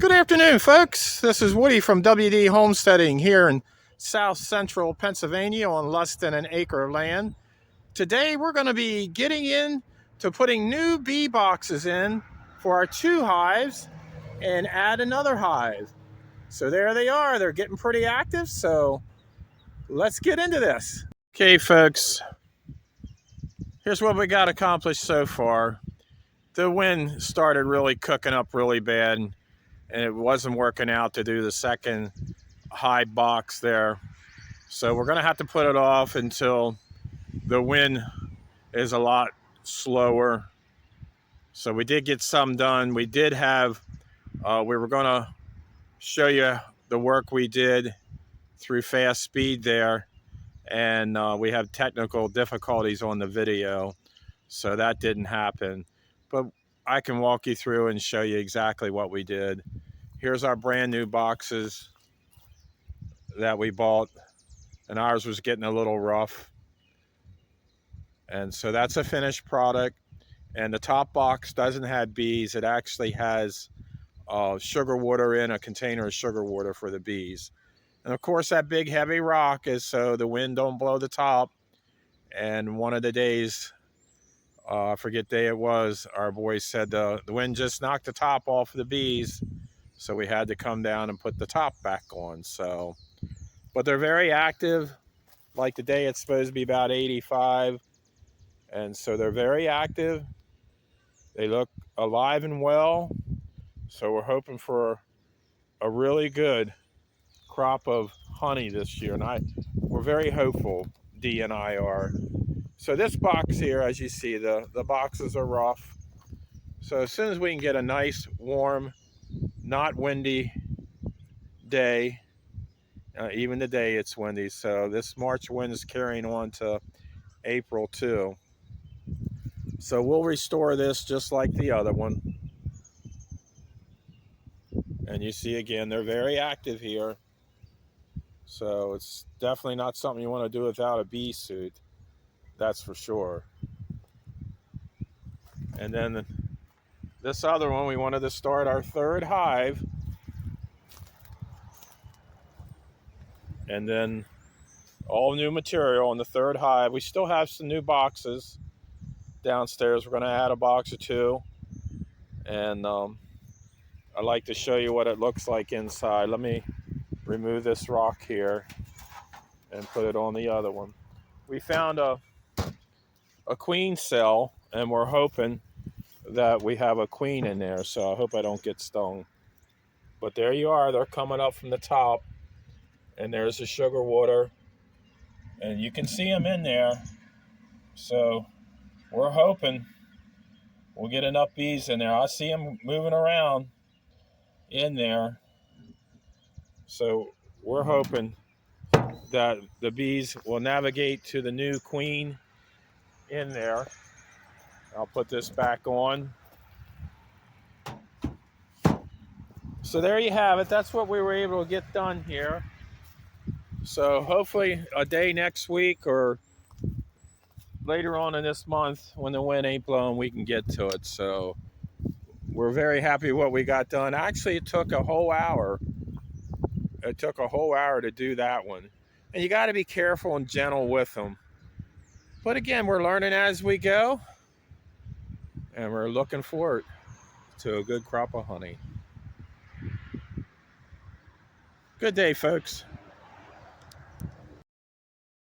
Good afternoon, folks. This is Woody from WD Homesteading here in south central Pennsylvania on less than an acre of land. Today we're going to be getting in to putting new bee boxes in for our 2 hives and add another hive. So there they are. They're getting pretty active, so let's get into this. Okay, folks, here's what we got accomplished so far. The wind started really cooking up really bad, and it wasn't working out to do the second hive box there. So we're going to have to put it off until the wind is a lot slower. So we did get some done. We did have, we were going to show you the work we did through fast speed there. And we have technical difficulties on the video. So that didn't happen. But I can walk you through and show you exactly what we did. Here's our brand new boxes that we bought, and ours was getting a little rough. And so that's a finished product. And the top box doesn't have bees. It actually has sugar water in, a container of sugar water for the bees. And of course that big heavy rock is so the wind don't blow the top. And one of the days, I forget day it was, our boys said the wind just knocked the top off of the bees. So we had to come down and put the top back on. So, but they're very active. Like today it's supposed to be about 85. And so they're very active. They look alive and well. So we're hoping for a really good crop of honey this year. And we're very hopeful, Dee and I are. So this box here, as you see, the boxes are rough. So as soon as we can get a nice, warm, not windy day, even today it's windy. So this March wind is carrying on to April too. So we'll restore this just like the other one. And you see again, they're very active here. So it's definitely not something you want to do without a bee suit. That's for sure. And then this other one, we wanted to start our 3rd hive. And then all new material on the 3rd hive. We still have some new boxes downstairs. We're going to add a box or 2. And I'd like to show you what it looks like inside. Let me remove this rock here and put it on the other one. We found a queen cell, and we're hoping that we have a queen in there, so I hope I don't get stung. But there you are, they're coming up from the top, and there's the sugar water, and you can see them in there. So we're hoping we'll get enough bees in there. I see them moving around in there. So we're hoping that the bees will navigate to the new queen in there. I'll put this back on. So there you have it. That's what we were able to get done here. So hopefully a day next week or later on in this month when the wind ain't blowing, we can get to it. So we're very happy with what we got done. Actually, it took a whole hour. It took a whole hour to do that one. And you got to be careful and gentle with them. But again, we're learning as we go. And we're looking forward to a good crop of honey. Good day, folks.